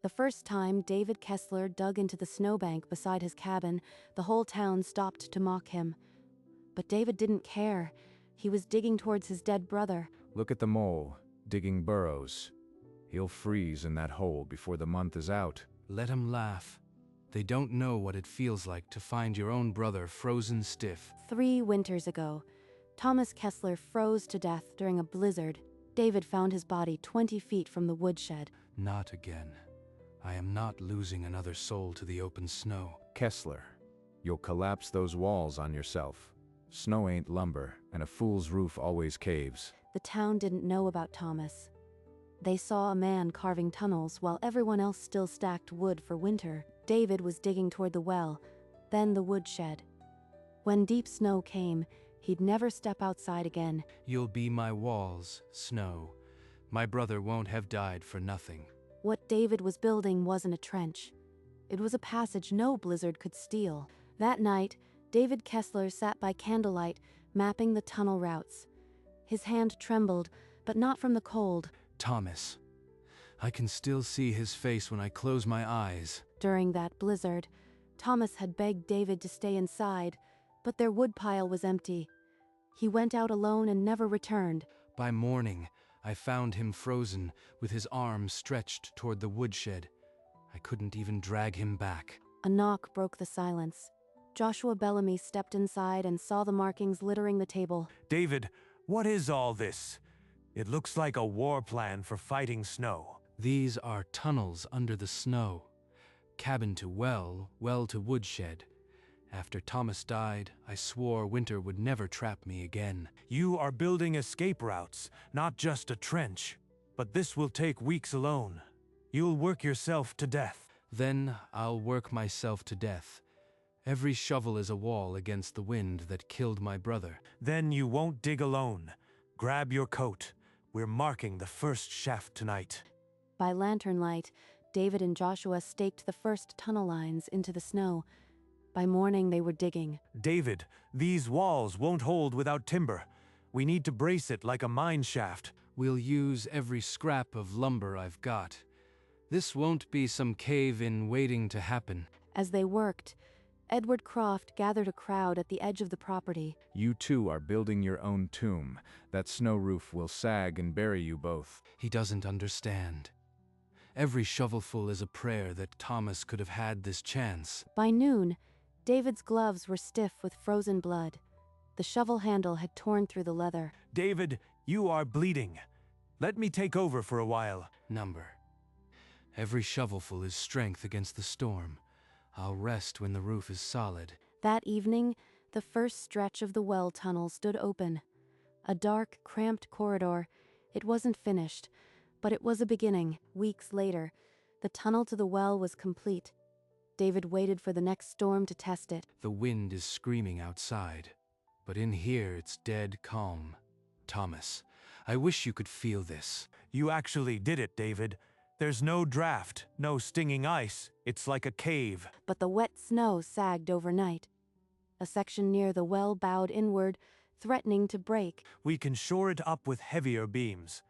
The first time David Kessler dug into the snowbank beside his cabin, the whole town stopped to mock him. But David didn't care. He was digging towards his dead brother. Look at the mole, digging burrows. He'll freeze in that hole before the month is out. Let him laugh. They don't know what it feels like to find your own brother frozen stiff. 3 winters ago, Thomas Kessler froze to death during a blizzard. David found his body 20 feet from the woodshed. Not again. I am not losing another soul to the open snow. Kessler, you'll collapse those walls on yourself. Snow ain't lumber, and a fool's roof always caves. The town didn't know about Thomas. They saw a man carving tunnels while everyone else still stacked wood for winter. David was digging toward the well, then the woodshed. When deep snow came, he'd never step outside again. You'll be my walls, snow. My brother won't have died for nothing. What David was building wasn't a trench. It was a passage no blizzard could steal. That night, David Kessler sat by candlelight, mapping the tunnel routes. His hand trembled, but not from the cold. Thomas. I can still see his face when I close my eyes. During that blizzard, Thomas had begged David to stay inside, but their woodpile was empty. He went out alone and never returned. By morning, I found him frozen, with his arms stretched toward the woodshed. I couldn't even drag him back. A knock broke the silence. Joshua Bellamy stepped inside and saw the markings littering the table. David, what is all this? It looks like a war plan for fighting snow. These are tunnels under the snow. Cabin to well, well to woodshed. After Thomas died, I swore winter would never trap me again. You are building escape routes, not just a trench. But this will take weeks alone. You'll work yourself to death. Then I'll work myself to death. Every shovel is a wall against the wind that killed my brother. Then you won't dig alone. Grab your coat. We're marking the first shaft tonight. By lantern light, David and Joshua staked the first tunnel lines into the snow. By morning, they were digging. David, these walls won't hold without timber. We need to brace it like a mine shaft. We'll use every scrap of lumber I've got. This won't be some cave-in waiting to happen. As they worked, Edward Croft gathered a crowd at the edge of the property. You two are building your own tomb. That snow roof will sag and bury you both. He doesn't understand. Every shovelful is a prayer that Thomas could have had this chance. By noon, David's gloves were stiff with frozen blood. The shovel handle had torn through the leather. David, you are bleeding. Let me take over for a while. Number. Every shovelful is strength against the storm. I'll rest when the roof is solid. That evening, the first stretch of the well tunnel stood open. A dark, cramped corridor. It wasn't finished, but it was a beginning. Weeks later, the tunnel to the well was complete. David waited for the next storm to test it. The wind is screaming outside, but in here it's dead calm. Thomas, I wish you could feel this. You actually did it, David. There's no draft, no stinging ice. It's like a cave. But the wet snow sagged overnight. A section near the well bowed inward, threatening to break. We can shore it up with heavier beams.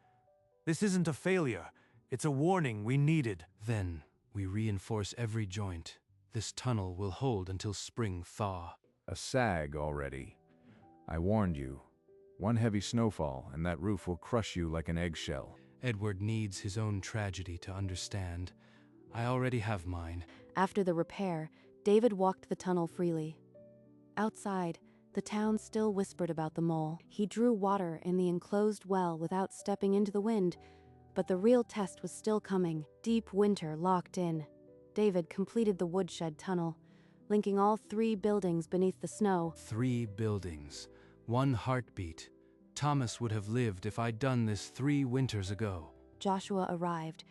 This isn't a failure. It's a warning we needed. Then we reinforce every joint. This tunnel will hold until spring thaw. A sag already. I warned you. One heavy snowfall, and that roof will crush you like an eggshell. Edward needs his own tragedy to understand. I already have mine. After the repair, David walked the tunnel freely. Outside, the town still whispered about the mole. He drew water in the enclosed well without stepping into the wind, but the real test was still coming. Deep winter locked in. David completed the woodshed tunnel, linking all 3 buildings beneath the snow. 3 buildings. 1 heartbeat. Thomas would have lived if I'd done this 3 winters ago. Joshua arrived,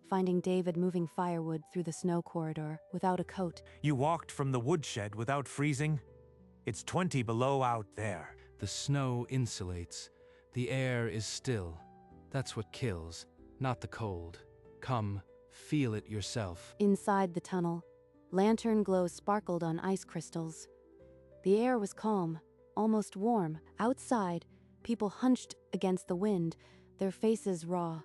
finding David moving firewood through the snow corridor without a coat. You walked from the woodshed without freezing? It's 20 below out there. The snow insulates. The air is still. That's what kills, not the cold. Come, feel it yourself. Inside the tunnel, lantern glow sparkled on ice crystals. The air was calm, almost warm. Outside, people hunched against the wind, their faces raw.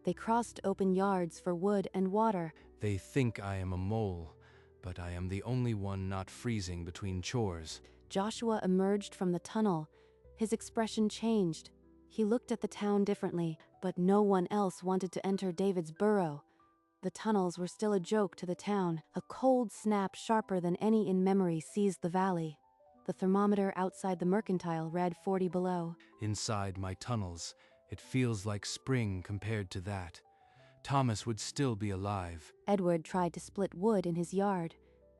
They crossed open yards for wood and water. They think I am a mole, but I am the only one not freezing between chores. Joshua emerged from the tunnel. His expression changed. He looked at the town differently, but no one else wanted to enter David's burrow. The tunnels were still a joke to the town. A cold snap sharper than any in memory seized the valley. The thermometer outside the mercantile read 40 below. Inside my tunnels, it feels like spring compared to that. Thomas would still be alive. Edward tried to split wood in his yard,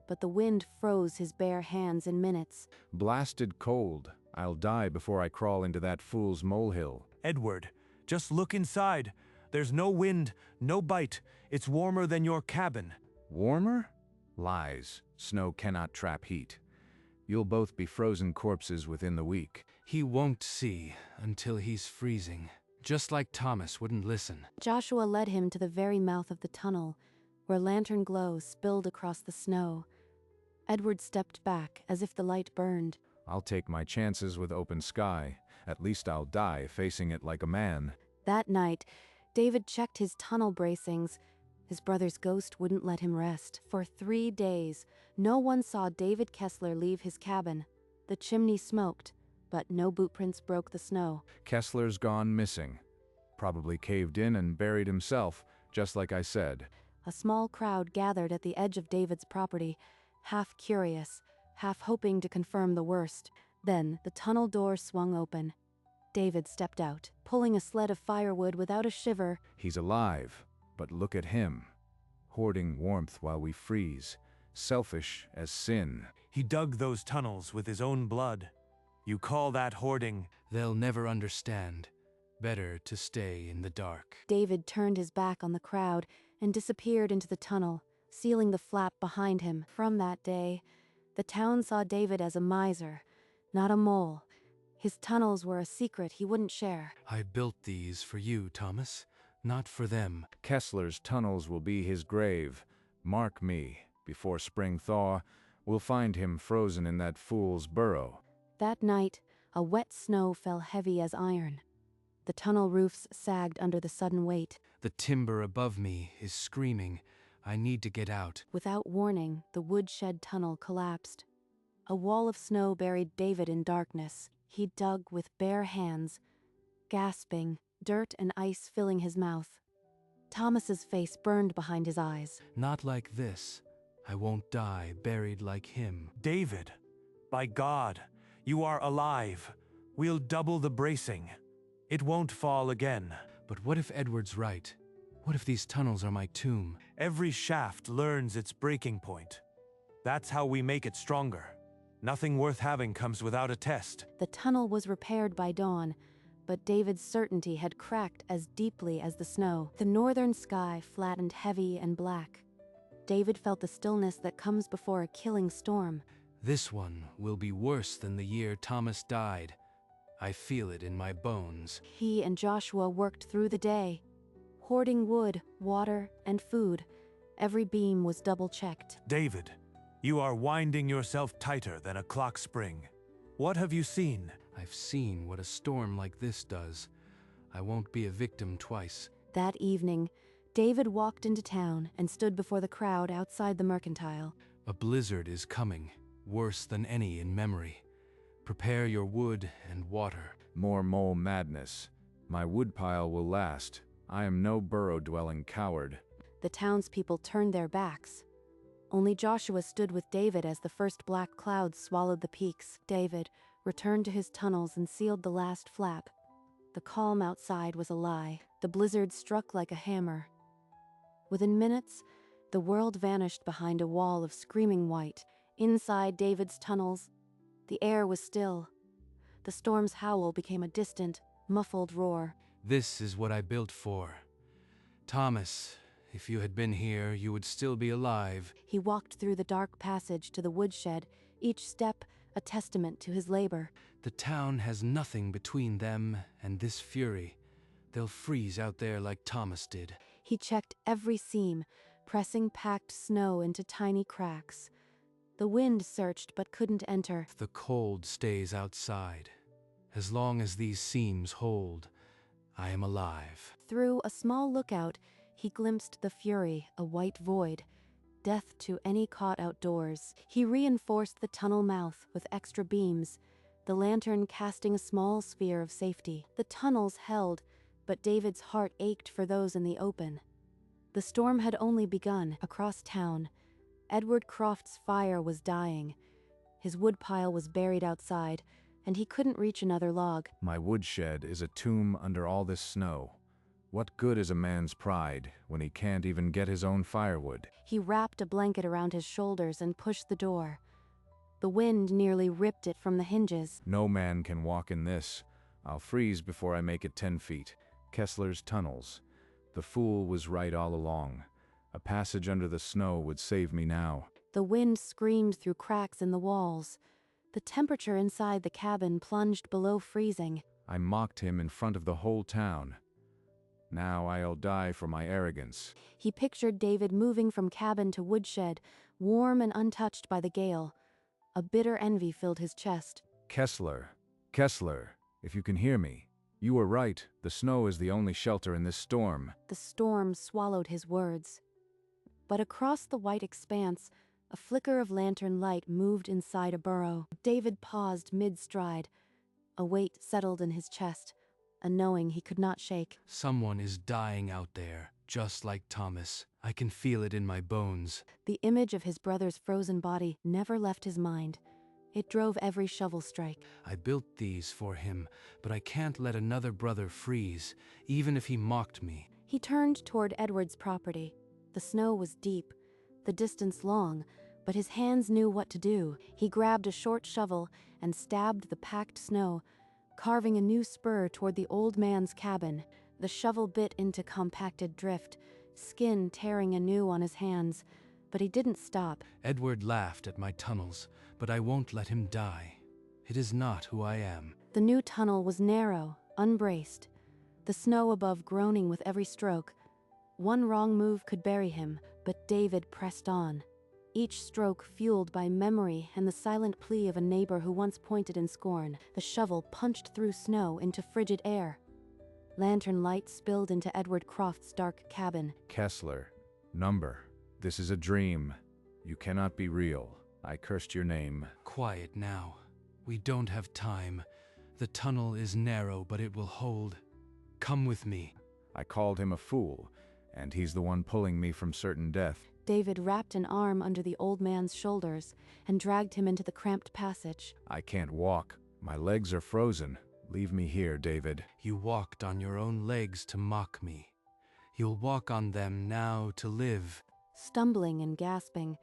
but the wind froze his bare hands in minutes. Blasted cold. I'll die before I crawl into that fool's molehill. Edward, just look inside. There's no wind, no bite. It's warmer than your cabin. Warmer? Lies. Snow cannot trap heat. You'll both be frozen corpses within the week. He won't see until he's freezing. Just like Thomas wouldn't listen. Joshua led him to the very mouth of the tunnel, where lantern glow spilled across the snow. Edward stepped back as if the light burned. I'll take my chances with open sky. At least I'll die facing it like a man. That night, David checked his tunnel bracings. His brother's ghost wouldn't let him rest. For 3 days, no one saw David Kessler leave his cabin. The chimney smoked, but no bootprints broke the snow. Kessler's gone missing. Probably caved in and buried himself, just like I said. A small crowd gathered at the edge of David's property, half curious, half hoping to confirm the worst. Then the tunnel door swung open. David stepped out, pulling a sled of firewood without a shiver. He's alive, but look at him. Hoarding warmth while we freeze. Selfish as sin. He dug those tunnels with his own blood. You call that hoarding? They'll never understand. Better to stay in the dark. David turned his back on the crowd and disappeared into the tunnel, sealing the flap behind him. From that day, the town saw David as a miser, not a mole. His tunnels were a secret he wouldn't share. I built these for you, Thomas, not for them. Kessler's tunnels will be his grave. Mark me, before spring thaw, we'll find him frozen in that fool's burrow. That night, a wet snow fell heavy as iron. The tunnel roofs sagged under the sudden weight. The timber above me is screaming. I need to get out. Without warning, the Woodshed tunnel collapsed. A wall of snow buried David in darkness. He dug with bare hands, gasping, dirt and ice filling his mouth. Thomas's face burned behind his eyes. Not like this. I won't die buried like him. David, by God, you are alive. We'll double the bracing. It won't fall again. But what if Edward's right? What if these tunnels are my tomb? Every shaft learns its breaking point. That's how we make it stronger. Nothing worth having comes without a test. The tunnel was repaired by dawn, but David's certainty had cracked as deeply as the snow. The northern sky flattened heavy and black. David felt the stillness that comes before a killing storm. This one will be worse than the year Thomas died. I feel it in my bones. He and Joshua worked through the day, hoarding wood, water, and food. Every beam was double-checked. David, you are winding yourself tighter than a clock spring. What have you seen? I've seen what a storm like this does. I won't be a victim twice. That evening, David walked into town and stood before the crowd outside the mercantile. A blizzard is coming, worse than any in memory. Prepare your wood and water. More mole madness. My woodpile will last. I am no burrow-dwelling coward. The townspeople turned their backs. Only Joshua stood with David as the first black clouds swallowed the peaks. David returned to his tunnels and sealed the last flap. The calm outside was a lie. The blizzard struck like a hammer. Within minutes, the world vanished behind a wall of screaming white. Inside David's tunnels, the air was still. The storm's howl became a distant, muffled roar. This is what I built for. Thomas, if you had been here, you would still be alive. He walked through the dark passage to the woodshed, each step a testament to his labor. The town has nothing between them and this fury. They'll freeze out there like Thomas did. He checked every seam, pressing packed snow into tiny cracks. The wind searched but couldn't enter. The cold stays outside. As long as these seams hold, I am alive. Through a small lookout, he glimpsed the fury, a white void. Death to any caught outdoors. He reinforced the tunnel mouth with extra beams, the lantern casting a small sphere of safety. The tunnels held, but David's heart ached for those in the open. The storm had only begun. Across town, Edward Croft's fire was dying. His woodpile was buried outside, and he couldn't reach another log. My woodshed is a tomb under all this snow. What good is a man's pride when he can't even get his own firewood? He wrapped a blanket around his shoulders and pushed the door. The wind nearly ripped it from the hinges. No man can walk in this. I'll freeze before I make it 10 feet. Kessler's tunnels. The fool was right all along. A passage under the snow would save me now. The wind screamed through cracks in the walls. The temperature inside the cabin plunged below freezing. I mocked him in front of the whole town. Now I'll die for my arrogance. He pictured David moving from cabin to woodshed, warm and untouched by the gale. A bitter envy filled his chest. Kessler, if you can hear me. You were right, the snow is the only shelter in this storm. The storm swallowed his words. But across the white expanse, a flicker of lantern light moved inside a burrow. David paused mid-stride. A weight settled in his chest, a knowing he could not shake. Someone is dying out there, just like Thomas. I can feel it in my bones. The image of his brother's frozen body never left his mind. It drove every shovel strike. I built these for him, but I can't let another brother freeze, even if he mocked me. He turned toward Edward's property. The snow was deep, the distance long, but his hands knew what to do. He grabbed a short shovel and stabbed the packed snow, carving a new spur toward the old man's cabin. The shovel bit into compacted drift, skin tearing anew on his hands, but he didn't stop. Edward laughed at my tunnels, but I won't let him die. It is not who I am. The new tunnel was narrow, unbraced, the snow above groaning with every stroke. One wrong move could bury him, but David pressed on, each stroke fueled by memory and the silent plea of a neighbor who once pointed in scorn. The shovel punched through snow into frigid air. Lantern light spilled into Edward Croft's dark cabin. Kessler, number. This is a dream. You cannot be real. I cursed your name. Quiet now. We don't have time. The tunnel is narrow, but it will hold. Come with me. I called him a fool, and he's the one pulling me from certain death. David wrapped an arm under the old man's shoulders and dragged him into the cramped passage. I can't walk. My legs are frozen. Leave me here, David. You walked on your own legs to mock me. You'll walk on them now to live. Stumbling and gasping,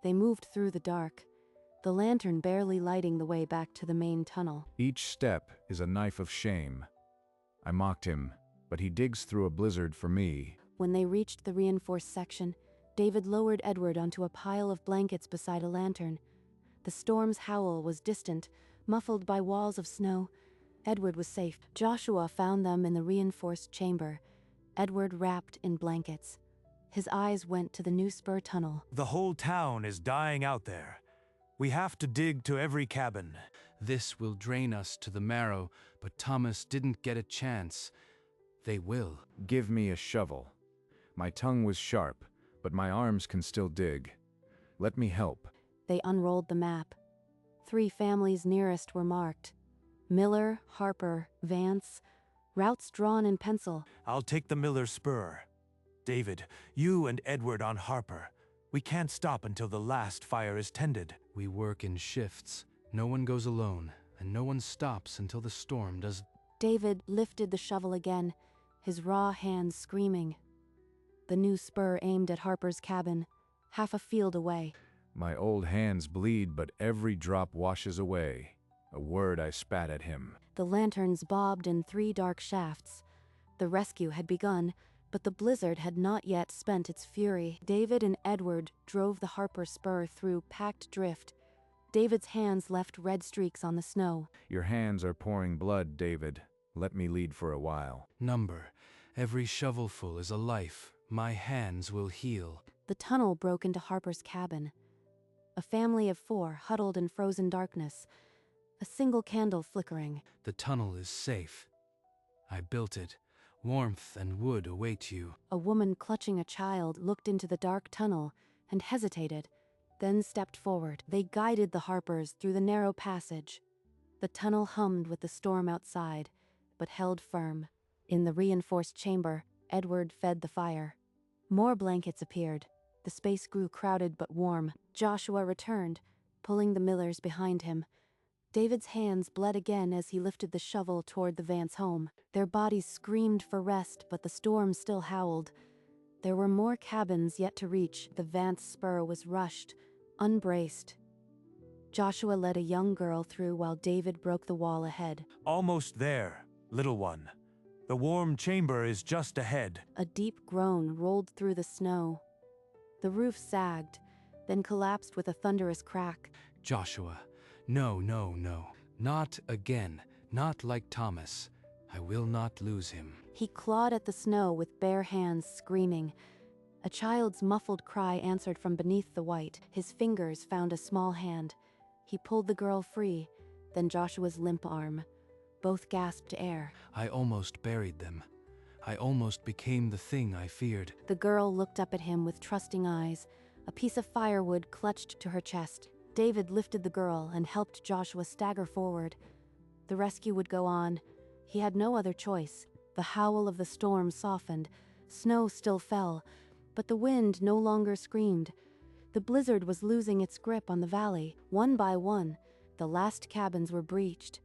they moved through the dark, the lantern barely lighting the way back to the main tunnel. Each step is a knife of shame. I mocked him, but he digs through a blizzard for me. When they reached the reinforced section, David lowered Edward onto a pile of blankets beside a lantern. The storm's howl was distant, muffled by walls of snow. Edward was safe. Joshua found them in the reinforced chamber, Edward wrapped in blankets. His eyes went to the new spur tunnel. The whole town is dying out there. We have to dig to every cabin. This will drain us to the marrow, but Thomas didn't get a chance. They will. Give me a shovel. My tongue was sharp, but my arms can still dig. Let me help. They unrolled the map. 3 families nearest were marked. Miller, Harper, Vance, routes drawn in pencil. I'll take the Miller spur. David, you and Edward on Harper. We can't stop until the last fire is tended. We work in shifts. No one goes alone, and no one stops until the storm does. David lifted the shovel again, his raw hands screaming. The new spur aimed at Harper's cabin, half a field away. My old hands bleed, but every drop washes away. A word I spat at him. The lanterns bobbed in 3 dark shafts. The rescue had begun, but the blizzard had not yet spent its fury. David and Edward drove the Harper spur through packed drift. David's hands left red streaks on the snow. Your hands are pouring blood, David. Let me lead for a while. Number. Every shovelful is a life. My hands will heal. The tunnel broke into Harper's cabin. A family of 4 huddled in frozen darkness, a single candle flickering. The tunnel is safe. I built it. Warmth and wood await you. A woman clutching a child looked into the dark tunnel and hesitated, then stepped forward. They guided the Harpers through the narrow passage. The tunnel hummed with the storm outside, but held firm. In the reinforced chamber, Edward fed the fire. More blankets appeared. The space grew crowded but warm. Joshua returned, pulling the Millers behind him. David's hands bled again as he lifted the shovel toward the Vance home. Their bodies screamed for rest, but the storm still howled. There were more cabins yet to reach. The Vance spur was rushed, unbraced. Joshua led a young girl through while David broke the wall ahead. Almost there, little one. The warm chamber is just ahead. A deep groan rolled through the snow. The roof sagged, then collapsed with a thunderous crack. Joshua, no, no, no. Not again. Not like Thomas. I will not lose him. He clawed at the snow with bare hands, screaming. A child's muffled cry answered from beneath the white. His fingers found a small hand. He pulled the girl free, then Joshua's limp arm. Both gasped air. I almost buried them. I almost became the thing I feared. The girl looked up at him with trusting eyes, a piece of firewood clutched to her chest. David lifted the girl and helped Joshua stagger forward. The rescue would go on. He had no other choice. The howl of the storm softened. Snow still fell, but the wind no longer screamed. The blizzard was losing its grip on the valley. One by one, the last cabins were breached.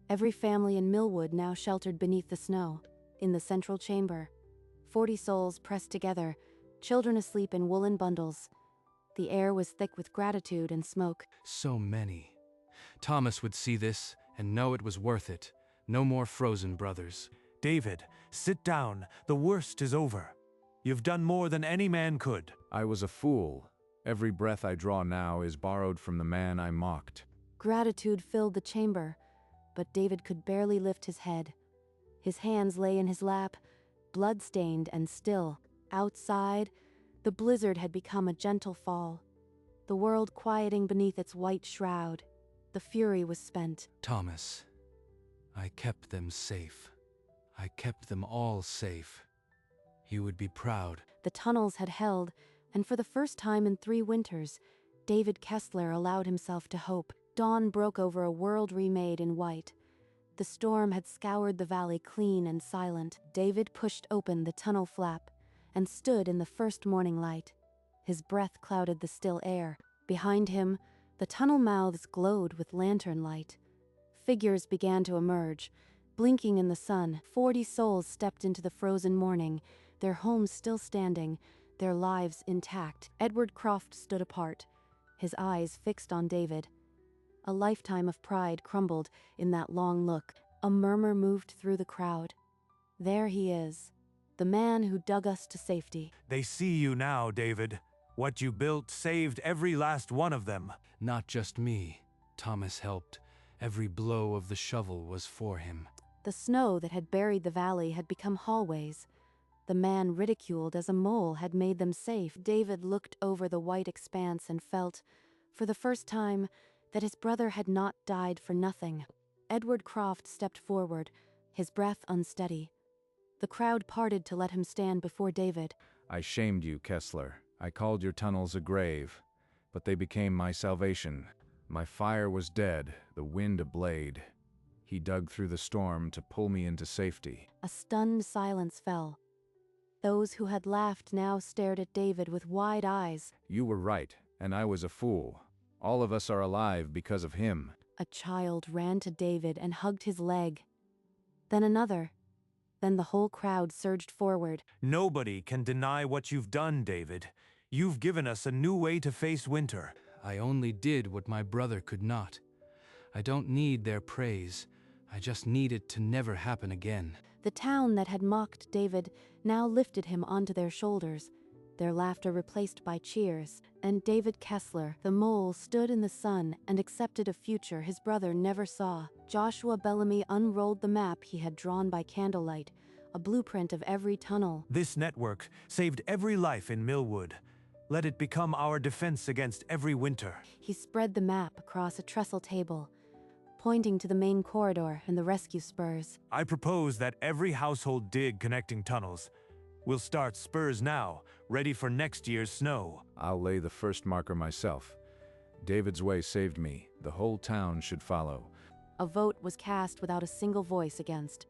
Every family in Millwood now sheltered beneath the snow. In the central chamber, 40 souls pressed together, children asleep in woolen bundles. The air was thick with gratitude and smoke. So many. Thomas would see this and know it was worth it. No more frozen brothers. David, sit down. The worst is over. You've done more than any man could. I was a fool. Every breath I draw now is borrowed from the man I mocked. Gratitude filled the chamber, but David could barely lift his head. His hands lay in his lap, blood-stained and still. Outside, the blizzard had become a gentle fall, the world quieting beneath its white shroud. The fury was spent. Thomas, I kept them safe. I kept them all safe. You would be proud. The tunnels had held, and for the first time in 3 winters, David Kessler allowed himself to hope. Dawn broke over a world remade in white. The storm had scoured the valley clean and silent. David pushed open the tunnel flap and stood in the first morning light. His breath clouded the still air. Behind him, the tunnel mouths glowed with lantern light. Figures began to emerge, blinking in the sun. 40 souls stepped into the frozen morning, their homes still standing, their lives intact. Edward Croft stood apart, his eyes fixed on David. A lifetime of pride crumbled in that long look. A murmur moved through the crowd. There he is, the man who dug us to safety. They see you now, David. What you built saved every last one of them. Not just me. Thomas helped. Every blow of the shovel was for him. The snow that had buried the valley had become hallways. The man ridiculed as a mole had made them safe. David looked over the white expanse and felt, for the first time, that his brother had not died for nothing. Edward Croft stepped forward, his breath unsteady. The crowd parted to let him stand before David. I shamed you, Kessler. I called your tunnels a grave, but they became my salvation. My fire was dead, the wind a blade. He dug through the storm to pull me into safety. A stunned silence fell. Those who had laughed now stared at David with wide eyes. You were right, and I was a fool. All of us are alive because of him. A child ran to David and hugged his leg. Then another. Then the whole crowd surged forward. Nobody can deny what you've done, David. You've given us a new way to face winter. I only did what my brother could not. I don't need their praise. I just need it to never happen again. The town that had mocked David now lifted him onto their shoulders, their laughter replaced by cheers. And David Kessler, the mole, stood in the sun and accepted a future his brother never saw. Joshua Bellamy unrolled the map he had drawn by candlelight, a blueprint of every tunnel. This network saved every life in Millwood. Let it become our defense against every winter. He spread the map across a trestle table, pointing to the main corridor and the rescue spurs. I propose that every household dig connecting tunnels. We'll start spurs now, ready for next year's snow. I'll lay the first marker myself. David's way saved me. The whole town should follow. A vote was cast without a single voice against.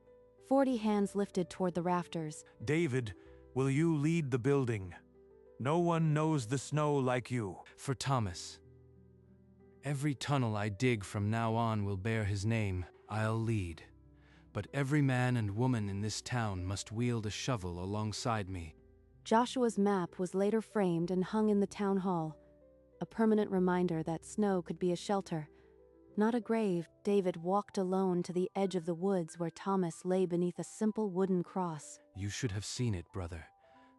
40 hands lifted toward the rafters. David, will you lead the building? No one knows the snow like you. For Thomas. Every tunnel I dig from now on will bear his name. I'll lead. But every man and woman in this town must wield a shovel alongside me. Joshua's map was later framed and hung in the town hall, a permanent reminder that snow could be a shelter, not a grave. David walked alone to the edge of the woods where Thomas lay beneath a simple wooden cross. You should have seen it, brother.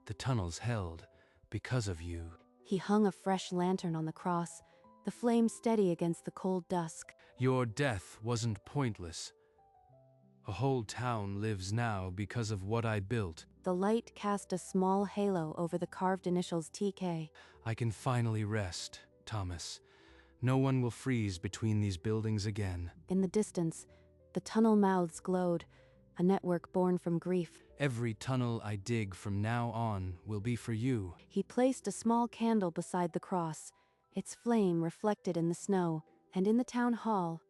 The tunnels held because of you. He hung a fresh lantern on the cross, the flame steady against the cold dusk. Your death wasn't pointless. A whole town lives now because of what I built. The light cast a small halo over the carved initials TK. I can finally rest, Thomas. No one will freeze between these buildings again. In the distance, the tunnel mouths glowed, a network born from grief. Every tunnel I dig from now on will be for you. He placed a small candle beside the cross, its flame reflected in the snow, and in the town hall,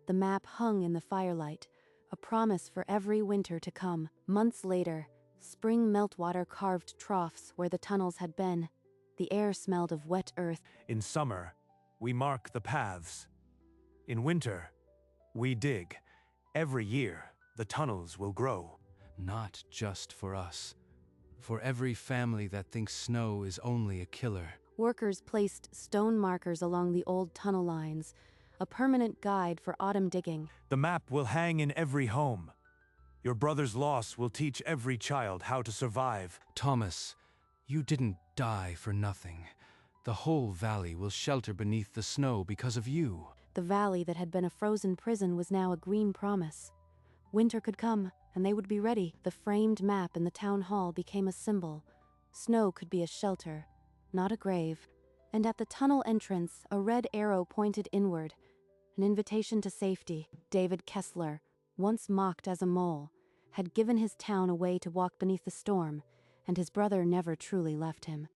the map hung in the firelight, a promise for every winter to come. Months later, spring meltwater carved troughs where the tunnels had been. The air smelled of wet earth. In summer, we mark the paths. In winter, we dig. Every year, the tunnels will grow. Not just for us. For every family that thinks snow is only a killer. Workers placed stone markers along the old tunnel lines, a permanent guide for autumn digging. The map will hang in every home. Your brother's loss will teach every child how to survive. Thomas, you didn't die for nothing. The whole valley will shelter beneath the snow because of you. The valley that had been a frozen prison was now a green promise. Winter could come, and they would be ready. The framed map in the town hall became a symbol. Snow could be a shelter, not a grave. And at the tunnel entrance, a red arrow pointed inward, an invitation to safety. David Kessler, once mocked as a mole, had given his town a way to walk beneath the storm, and his brother never truly left him.